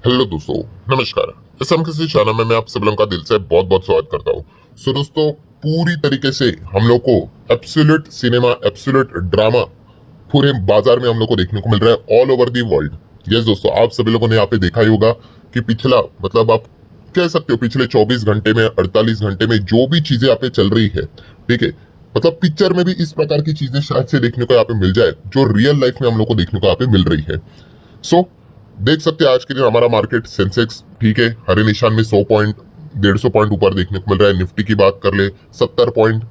Hello दोस्तों, नमस्कार। इस हम किसी चैनल में मैं आप सब लोगों का दिल से बहुत बहुत स्वागत करता हूँ। सो दोस्तों, पूरी तरीके से हम लोग को एब्सोल्यूट सिनेमा, एब्सोल्यूट ड्रामा पूरे बाजार में हम लोग को देखने को मिल रहा है all over the world. Yes दोस्तों, आप सभी लोगों ने यहाँ पे देखा ही होगा कि पिछला मतलब आप कह सकते हो पिछले 24 घंटे में, 48 घंटे में जो भी चीजें यहाँ पे चल रही है, ठीक है, मतलब पिक्चर में भी इस प्रकार की चीजें शायद से देखने को यहाँ पे मिल जाए जो रियल लाइफ में हम लोग को देखने को यहाँ पे मिल रही है। सो देख सकते हैं आज के दिन हमारा मार्केट सेंसेक्स, ठीक है, हरे निशान में 100 पॉइंट, 150 पॉइंट ऊपर देखने को मिल रहा है। निफ्टी की बात कर ले 70 पॉइंट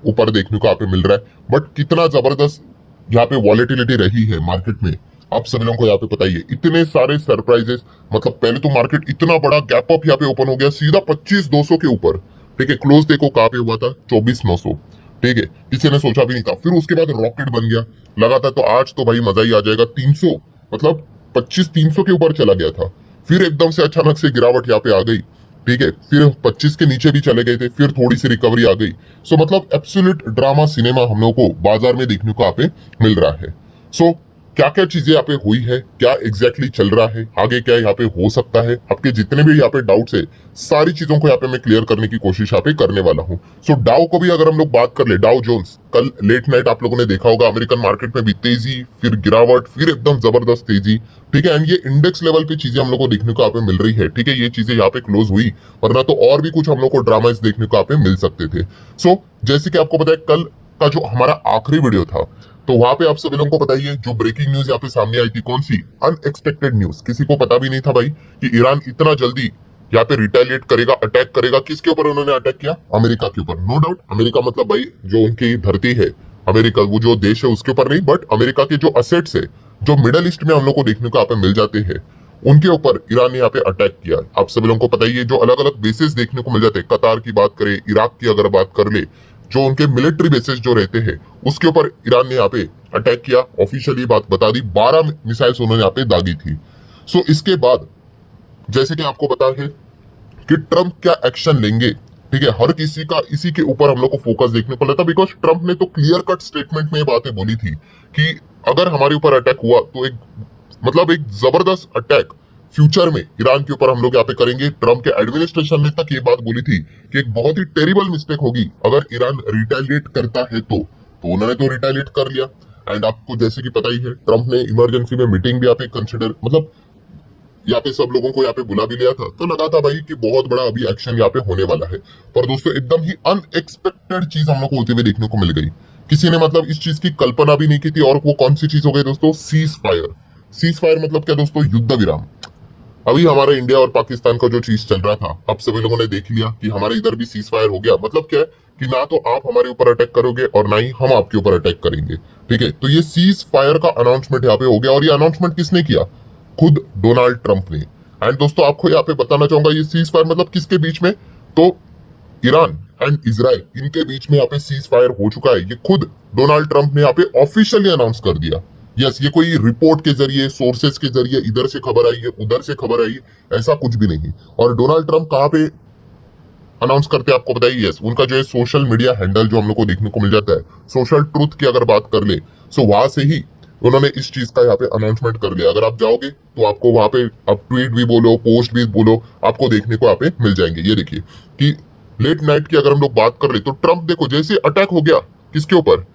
ऊपर देखने को यहाँ पे मिल रहा है। बट कितना जबरदस्त यहाँ पे वॉलेटिलिटी रही है मार्केट में, आप सभी लोगों को यहाँ पे पता ही है। इतने सारे सरप्राइजेस, मतलब पहले तो मार्केट इतना बड़ा गैप अप यहाँ पे ओपन हो गया सीधा 25,200 के ऊपर, ठीक है। क्लोज देखो कहाँ पे हुआ था, 24,900, ठीक है। किसी ने सोचा भी नहीं था। फिर उसके बाद रॉकेट बन गया लगातार। तो आज तो भाई मजा ही आ जाएगा। 300 मतलब 25,300 के ऊपर चला गया था। फिर एकदम से अचानक से गिरावट यहाँ पे आ गई, ठीक है। फिर 25 के नीचे भी चले गए थे, फिर थोड़ी सी रिकवरी आ गई। सो मतलब एब्सोल्यूट ड्रामा सिनेमा हम लोग को बाजार में देखने को यहाँ पे मिल रहा है। सो क्या क्या चीजें यहाँ पे हुई है, क्या एग्जैक्टली चल रहा है, आगे क्या यहाँ पे हो सकता है, आपके जितने भी यहाँ पे डाउट्स है सारी चीजों को यहाँ पे मैं क्लियर करने की कोशिश यहाँ पे करने वाला हूँ। सो डाउ को भी अगर हम लोग बात कर ले, डाउ जोन्स, कल लेट नाइट आप लोगों ने देखा होगा अमेरिकन मार्केट में भी तेजी, फिर गिरावट, फिर एकदम जबरदस्त तेजी, ठीक है। एंड ये इंडेक्स लेवल पे चीजें हम लोग को देखने को यहाँ पे मिल रही है, ठीक है। ये चीजें यहाँ पे क्लोज हुई, वरना तो और भी कुछ हम लोग को ड्रामास देखने को यहाँ पे मिल सकते थे। सो जैसे कि आपको पता है कल का जो हमारा आखिरी वीडियो था, तो वहां पे आप सभी लोगों को बताइए जो ब्रेकिंग न्यूज यहाँ पे सामने आई थी, कौन सी अनएक्सपेक्टेड न्यूज। किसी को पता भी नहीं था भाई कि ईरान इतना जल्दी यहाँ पे रिटेलिएट करेगा, अटैक करेगा। किसके ऊपर उन्होंने अटैक किया? अमेरिका के ऊपर। नो डाउट अमेरिका मतलब भाई जो उनकी धरती है अमेरिका, वो जो देश है उसके ऊपर नहीं, बट अमेरिका के जो असेट्स है जो मिडल ईस्ट में हम लोग को देखने को यहाँ पे मिल जाते हैं, उनके ऊपर ईरान ने यहाँ पे अटैक किया। आप सभी लोगों को पता ही है जो अलग अलग बेसिस देखने को मिल जाते हैं, कतार की बात करें, इराक की अगर बात कर ले, जो उनके मिलिट्री बेसिस जो रहते हैं उसके ऊपर ईरान ने यहाँ पे अटैक किया। ऑफिशियली बात बता दी, 12 मिसाइल्स उन्होंने यहाँ पे दागी थी। सो इसके बाद जैसे कि आपको पता है कि ट्रम्प क्या एक्शन लेंगे, ठीक है, हर किसी का इसी के ऊपर हम लोग को फोकस देखने को मिला था। बिकॉज ट्रम्प ने तो क्लियर कट स्टेटमेंट में ये बातें बोली थी कि अगर हमारे ऊपर अटैक हुआ तो एक मतलब एक जबरदस्त अटैक फ्यूचर में ईरान के ऊपर हम लोग यहाँ पे करेंगे। ट्रम्प के एडमिनिस्ट्रेशन ने तक ये बात बोली थी कि एक बहुत ही टेरिबल मिस्टेक होगी अगर ईरान रिटेलिएट करता है तो उन्होंने तो रिटेलिएट कर लिया। एंड आपको जैसे कि पता ही है ट्रम्प ने इमरजेंसी में मीटिंग भी यहाँ पे कंसिडर मतलब यहाँ पे सब लोगों को यहाँ पे बुला भी लिया था। तो लगा था भाई कि बहुत बड़ा अभी एक्शन यहाँ पे होने वाला है। पर दोस्तों एकदम ही अनएक्सपेक्टेड चीज हम लोग को होते हुए देखने को मिल गई। किसी ने मतलब इस चीज की कल्पना भी नहीं की थी। और वो कौन सी चीज हो गई दोस्तों? Cease fire. सीज फायर मतलब क्या दोस्तों? युद्ध विराम। अभी हमारे इंडिया और पाकिस्तान का जो चीज चल रहा था, आप सभी लोगों ने देख लिया कि हमारे इधर भी सीज फायर हो गया। मतलब क्या है कि ना तो आप हमारे ऊपर अटैक करोगे और ना ही हम आपके ऊपर अटैक करेंगे, ठीक है। तो ये सीज फायर का अनाउंसमेंट यहाँ पे हो गया। और ये अनाउंसमेंट किसने किया? खुद डोनाल्ड ट्रंप ने। एंड दोस्तों आपको यहाँ पे बताना चाहूंगा ये सीज फायर मतलब किसके बीच में? तो ईरान एंड इजराइल, इनके बीच में यहाँ पे सीज फायर हो चुका है। ये खुद डोनाल्ड ट्रंप ने यहाँ पे ऑफिशियली अनाउंस कर दिया। यस, ये कोई रिपोर्ट के जरिए, सोर्सेस के जरिए इधर से खबर आई है, उधर से खबर आई है, ऐसा कुछ भी नहीं। और डोनाल्ड ट्रंप कहाँ पे अनाउंस करते हैं आपको बताइए? यस, उनका जो है सोशल मीडिया हैंडल जो हम लोग को देखने को मिल जाता है, सोशल ट्रूथ की अगर बात कर ले, सो वहां से ही उन्होंने इस चीज का यहाँ पे अनाउंसमेंट कर लिया। अगर आप जाओगे तो आपको वहां पे आप ट्वीट भी बोलो, पोस्ट भी बोलो, आपको देखने को यहाँ पे मिल जाएंगे। ये देखिए कि लेट नाइट की अगर हम लोग बात कर ले तो ट्रंप देखो जैसे अटैक हो गया किसके ऊपर?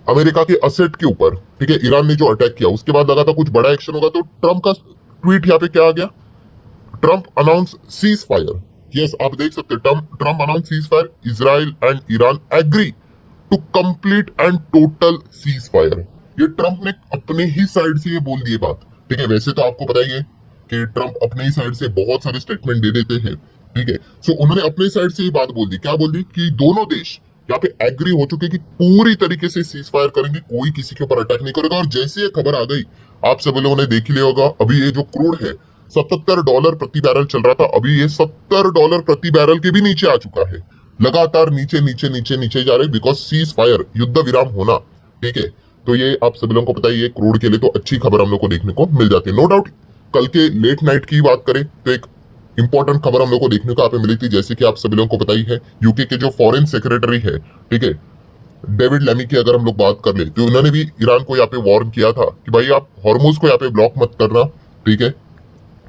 अमेरिका के असेट के ऊपर, ठीक है। ईरान ने जो अटैक किया उसके बाद लगा था कुछ बड़ा एक्शन होगा, तो ट्रंप का ट्वीट यहाँ पे क्या आ गया? Trump announce cease fire. Yes, आप देख सकते हैं Trump announce cease fire, Israel and Iran agree to complete and total cease fire. ये ट्रंप ने अपने ही साइड से ये बोल दिए बात, ठीक है। वैसे तो आपको पता ही है कि ट्रंप अपने ही साइड से बहुत सारे स्टेटमेंट दे देते हैं, ठीक है। सो उन्होंने अपने साइड से ये बात बोल दी। क्या बोल दी? कि दोनों देश यहाँ पे एग्री हो चुके कि पूरी तरीके से सीज फायर करेंगे, कोई किसी के ऊपर अटैक नहीं करेगा। और जैसे ये खबर आ गई, आप सभी लोगों ने देख ही लिया होगा, अभी ये जो क्रूड है $77 प्रति बैरल चल रहा था, अभी ये $70 प्रति बैरल के भी नीचे आ चुका है। लगातार नीचे नीचे नीचे नीचे जा रहे, बिकॉज सीज फायर, युद्ध विराम होना, ठीक है। तो ये आप सभी लोगों को पता ही है, क्रूड के लिए तो अच्छी खबर हम लोग को देखने को मिल जाती है। नो डाउट कल के लेट नाइट की बात करें तो एक इंपॉर्टेंट खबर हम लोग को देखने को यहाँ पे मिली थी। जैसे कि आप सभी लोगों को पता ही है, यूके के जो फॉरेन सेक्रेटरी है, ठीक है, डेविड लेमी की अगर हम लोग बात कर ले तो उन्होंने भी ईरान को यहाँ पे वार्न किया था कि भाई आप हॉर्मुज को यहाँ पे ब्लॉक मत करना, ठीक है।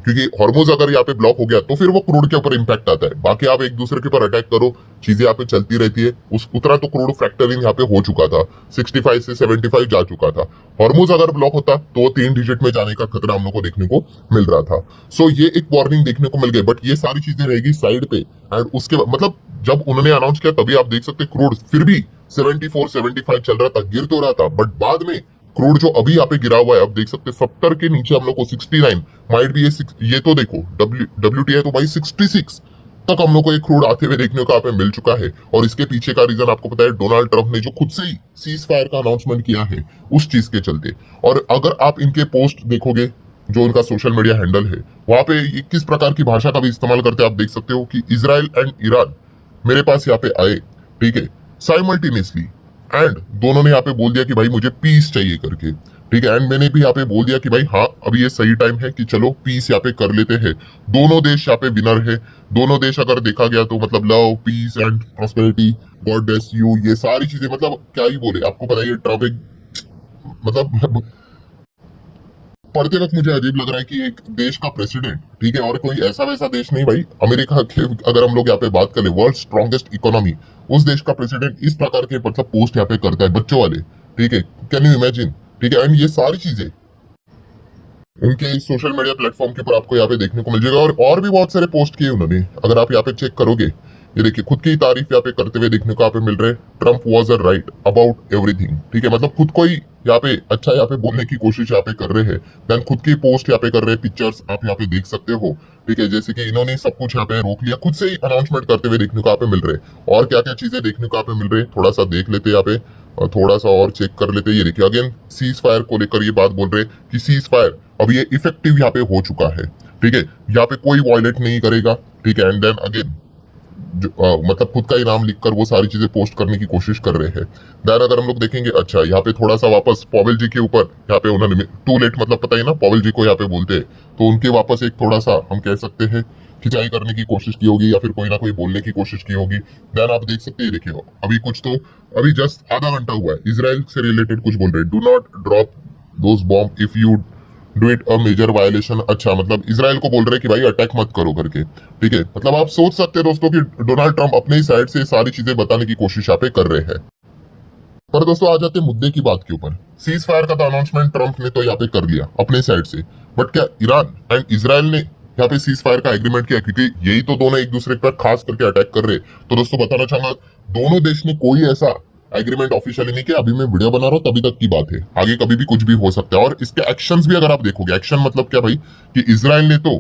क्योंकि हॉर्मोज अगर यहाँ पे ब्लॉक हो गया तो फिर वो क्रूड के ऊपर इम्पैक्ट आता है। बाकी आप एक दूसरे के ऊपर अटैक करो, चीजें यहाँ पे चलती रहती है। उस उतना तो क्रूड फैक्टरिंग यहाँ पे हो चुका था, 65 से 75 जा चुका था। हॉर्मोज अगर ब्लॉक होता तो 3 डिजिट में जाने का खतरा हम लोग को देखने को मिल रहा था। सो ये एक वार्निंग देखने को मिल गई, बट ये सारी चीजें रहेगी साइड पे। एंड उसके मतलब जब उन्होंने अनाउंस किया तभी आप देख सकते क्रूड फिर भी 74 75 चल रहा था, गिर तो रहा था, बट बाद में क्रूड जो अभी यहाँ पे गिरा हुआ है, आप देख सकते 70 के नीचे हम लोग को 69 माइट भी ये तो देखो WTI तो भाई 66 तक हम लोग को एक क्रूड आते हुए देखने को यहाँ पे मिल चुका है। और इसके पीछे का रीजन आपको पता है, डोनाल्ड ट्रंप ने जो खुद से ही सीज फायर का अनाउंसमेंट किया है उस चीज के चलते। और अगर आप इनके पोस्ट देखोगे, जो इनका सोशल मीडिया हैंडल है, वहां पे ये किस प्रकार की भाषा का भी इस्तेमाल करते हैं आप देख सकते हो कि इजराइल एंड ईरान मेरे पास यहाँ पे आए, ठीक है, साइमल्टेनियसली, एंड दोनों ने यहाँ पे बोल दिया कि भाई मुझे पीस चाहिए करके, ठीक है। एंड मैंने भी यहाँ पे बोल दिया कि भाई हाँ अभी ये सही टाइम है कि चलो पीस यहाँ पे कर लेते हैं। दोनों देश यहाँ पे विनर है। दोनों देश अगर देखा गया तो मतलब love, peace and prosperity, God bless you, ये सारी चीजें मतलब क्या ही बोले। आपको पता है ट्रम्प एक मतलब पढ़ते वक्त मुझे अजीब लग रहा है कि एक देश का प्रेसिडेंट, ठीक है, और कोई ऐसा वैसा देश नहीं भाई, अमेरिका के अगर हम लोग यहाँ पे बात करें वर्ल्ड स्ट्रॉन्गेस्ट इकोनॉमी, उस देश का प्रेसिडेंट इस प्रकार के मतलब पोस्ट यहाँ पे करता है बच्चों वाले, ठीक है, कैन यू इमेजिन, ठीक है। एंड ये सारी चीजें उनके सोशल मीडिया प्लेटफॉर्म के ऊपर आपको यहाँ पे देखने को मिल जाएगा। और भी बहुत सारे पोस्ट किए उन्होंने, अगर आप यहाँ पे चेक करोगे, ये देखिए खुद की तारीफ यहाँ पे करते हुए देखने को यहाँ पे मिल रहे हैं। Trump was a right about everything, ठीक है, मतलब खुद को ही यहाँ पे अच्छा यहाँ पे बोलने की कोशिश यहाँ पे कर रहे हैं। देन खुद की पोस्ट यहाँ पे कर रहे हैं, पिक्चर्स आप यहाँ पे देख सकते हो, ठीक है, जैसे कि इन्होंने सब कुछ यहाँ पे रोक लिया, खुद से ही अनाउंसमेंट करते हुए देखने को यहाँ पे मिल रहे हैं। और क्या क्या चीजें देखने को यहाँ पे मिल रही है, थोड़ा सा देख लेते यहाँ पे, और थोड़ा सा और चेक कर लेते। ये देखिए अगेन सीज फायर को लेकर ये बात बोल रहे हैं कि सीज फायर अब ये इफेक्टिव यहाँ पे हो चुका है, ठीक है, यहाँ पे कोई वॉयलेट नहीं करेगा, ठीक है। एंड देन अगेन मतलब खुद का ही नाम लिखकर वो सारी चीजें पोस्ट करने की कोशिश कर रहे हैं। देन अगर हम लोग देखेंगे, अच्छा यहाँ पे थोड़ा सा वापस पॉवेल जी के ऊपर यहाँ पे उन्होंने टू लेट मतलब पता ही ना पॉवेल जी को यहाँ पे बोलते हैं, तो उनके वापस एक थोड़ा सा हम कह सकते हैं खिंचाई करने की कोशिश की होगी या फिर कोई ना कोई बोलने की कोशिश की होगी। देन आप देख सकते हैं, देखिए अभी कुछ तो अभी जस्ट आधा घंटा हुआ है, इसराइल से रिलेटेड कुछ बोल रहे हैं, do not drop those bomb if you do it a major violation. अच्छा मतलब इसराइल को बोल रहे हैं कि भाई अटैक मत करो करके, ठीक है। मतलब आप सोच सकते हैं दोस्तों कि डोनाल्ड ट्रंप अपने ही साइड से सारी चीजें बताने की कोशिश यहाँ पे कर रहे हैं। पर दोस्तों आ जाते हैं मुद्दे की बात के ऊपर। सीज फायर का तो अनाउंसमेंट ट्रंप ने तो यहाँ पे कर लिया अपने साइड से, बट क्या ईरान एंड इसराइल ने यहाँ पे सीज फायर का एग्रीमेंट किया? क्योंकि यही तो दोनों एक दूसरे पर खास करके अटैक कर रहे। तो दोस्तों बताना चाहूंगा, दोनों देश ने कोई ऐसा एग्रीमेंट ऑफिशियली नहीं किया। अभी मैं वीडियो बना रहा हूँ तभी तक की बात है, आगे कभी भी कुछ भी हो सकता है। और इसके एक्शंस भी अगर आप देखोगे, एक्शन मतलब क्या भाई कि इसराइल ने तो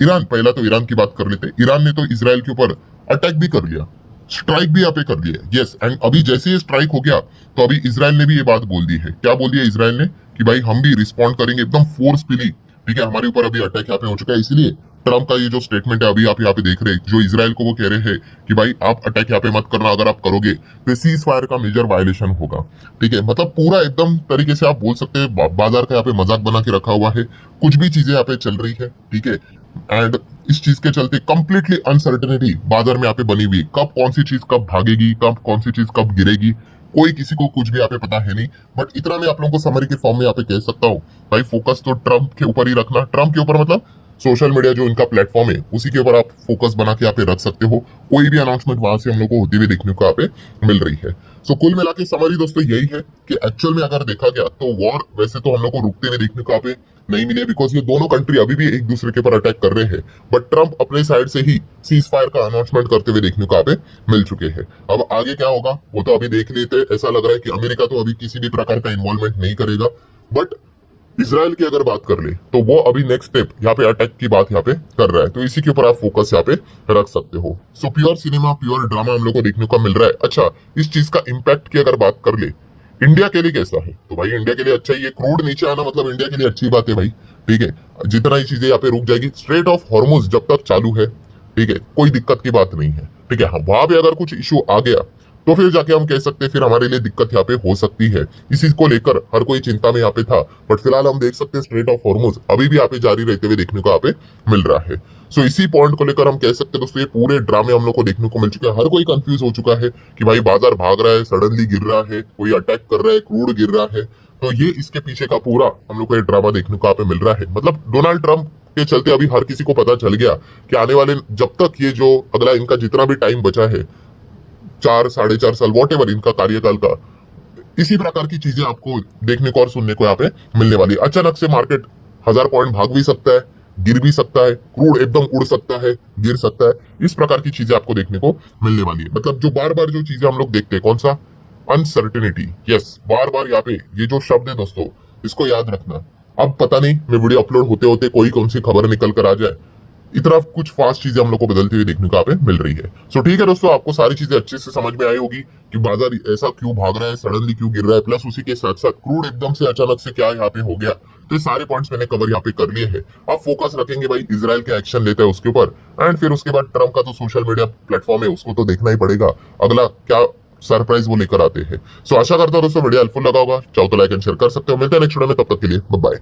ईरान, पहला तो ईरान की बात कर लेते, ईरान ने तो इसराइल के ऊपर अटैक भी कर लिया, स्ट्राइक भी यहाँ पे कर लिया, यस। एंड अभी जैसे ये स्ट्राइक हो गया तो अभी इसराइल ने भी ये बात बोल दी है। क्या बोल दिया इसराइल ने कि भाई हम भी रिस्पॉन्ड करेंगे एकदम फोर्सफुली, ठीक है, हमारे ऊपर अभी अटैक यहाँ पे हो चुका है। इसलिए ट्रम्प का ये जो स्टेटमेंट है अभी आप यहाँ पे देख रहे हैं, जो इसराइल को वो कह रहे हैं कि भाई आप अटैक यहाँ पे मत करना, अगर आप करोगे तो सीज फायर का मेजर वायलेशन होगा, ठीक है। मतलब पूरा एकदम तरीके से आप बोल सकते हैं बाजार का यहाँ पे मजाक बना के रखा हुआ है, कुछ भी चीजें यहाँ पे चल रही है, ठीक है। एंड इस चीज के चलते कंप्लीटली अनसर्टेनिटी बाजार में यहाँ पे बनी हुई, कब कौन सी चीज कब भागेगी, कब कौन सी चीज कब गिरेगी, कोई किसी को कुछ भी यहाँ पे पता है नहीं। बट इतना मैं आप लोगों को समरी के फॉर्म में यहाँ पे कह सकता हूँ, भाई फोकस तो ट्रम्प के ऊपर ही रखना। ट्रम्प के ऊपर मतलब सोशल मीडिया जो इनका प्लेटफॉर्म है उसी के ऊपर आप फोकस बना के यहाँ पे रख सकते हो। कोई भी अनाउंसमेंट वहां से हम लोग को होती हुई देखने को यहाँ पे मिल रही है। सो कुल मिला के समरी दोस्तों यही है कि एक्चुअल में अगर देखा गया तो वॉर वैसे तो हम लोग को रुकते हुए देखने को यहाँ पे नहीं मिले, बिकॉज ये दोनों कंट्री अभी भी एक दूसरे के ऊपर अटैक कर रहे हैं। बट ट्रम्प अपने साइड से ही सीज फायर का अनाउंसमेंट करते हुए देखने को यहाँ पे मिल चुके हैं। अब आगे क्या होगा वो तो अभी देख लेते हैं। ऐसा लग रहा है कि अमेरिका तो अभी किसी भी प्रकार का इन्वॉल्वमेंट नहीं करेगा, बट इसराइल की अगर बात कर ले तो वो अभी नेक्स्ट स्टेप यहाँ पे अटैक की बात यहाँ पे कर रहा है, तो इसी के ऊपर आप फोकस यहाँ पे रख सकते हो। So pure cinema, pure drama हम लोग को देखने को मिल रहा है। अच्छा, इस चीज का इम्पैक्ट की अगर बात कर ले इंडिया के लिए कैसा है, तो भाई इंडिया के लिए अच्छा ही है। क्रूड नीचे आना मतलब इंडिया के लिए अच्छी बात है भाई, ठीक है। जितना ही चीजें यहाँ पे रुक जाएगी, स्ट्रेट ऑफ हॉर्मुज जब तक चालू है, ठीक है, कोई दिक्कत की बात नहीं है, ठीक है। हाँ, वहां पे अगर कुछ इशू आ गया तो फिर जाके हम कह सकते हैं फिर हमारे लिए दिक्कत यहाँ पे हो सकती है। इसी को लेकर हर कोई चिंता में यहाँ पे था, बट फिलहाल हम देख सकते हैं स्ट्रेट ऑफ हॉर्मुज अभी भी यहाँ पे जारी रहते हुए देखने को यहाँ पे मिल रहा है। सो इसी पॉइंट को लेकर हम कह सकते हैं दोस्तों ये पूरे ड्रामे हम लोग को देखने को मिल चुके हैं। हर कोई कंफ्यूज हो चुका है कि भाई बाजार भाग रहा है, सडनली गिर रहा है, कोई अटैक कर रहा है, क्रूड गिर रहा है, तो ये इसके पीछे का पूरा हम लोग को ये ड्रामा देखने को यहाँ पे मिल रहा है। मतलब डोनाल्ड ट्रंप के चलते अभी हर किसी को पता चल गया कि आने वाले जब तक ये जो अगला इनका जितना भी टाइम बचा है, 4 साढ़े 4 साल वॉट एवर इनका कार्यकाल का, इसी प्रकार की चीजें आपको देखने को और सुनने को यहाँ पे मिलने वाली है। अचानक से मार्केट 1000 पॉइंट भाग भी सकता है, गिर भी सकता है, क्रूड एकदम उड़ सकता है, गिर सकता है। इस प्रकार की चीजें आपको देखने को मिलने वाली है। मतलब जो बार बार जो चीजें हम लोग देखते हैं, कौन सा, अनसर्टेनिटी। यस, बार बार यहाँ पे ये जो शब्द है दोस्तों, इसको याद रखना। अब पता नहीं मैं वीडियो अपलोड होते होते कोई कौन सी खबर निकल कर आ जाए, इतना कुछ फास्ट चीजें हम लोग को बदलती हुई देखने को यहाँ पे मिल रही है। सो ठीक है दोस्तों, आपको सारी चीजें अच्छे से समझ में आई होगी कि बाजार ऐसा क्यों भाग रहा है, सडनली क्यों गिर रहा है, प्लस उसी के साथ साथ क्रूड एकदम से अचानक से क्या यहाँ पे हो गया। तो ये सारे पॉइंट्स मैंने कवर यहाँ पे कर लिए हैं। आप फोकस रखेंगे भाई इजराइल के एक्शन लेता है उसके ऊपर, एंड फिर उसके बाद ट्रम्प का तो सोशल मीडिया प्लेटफॉर्म है, उसको तो देखना ही पड़ेगा अगला क्या सरप्राइज वो लेकर आते हैं। सो आशा करता हूँ दोस्तों वीडियो हेल्पफुल लगा होगा। चाहो तो लाइक एंड शेयर कर सकते हो। मिलते हैं नेक्स्ट वीडियो में, तब तक के लिए बाय बाय।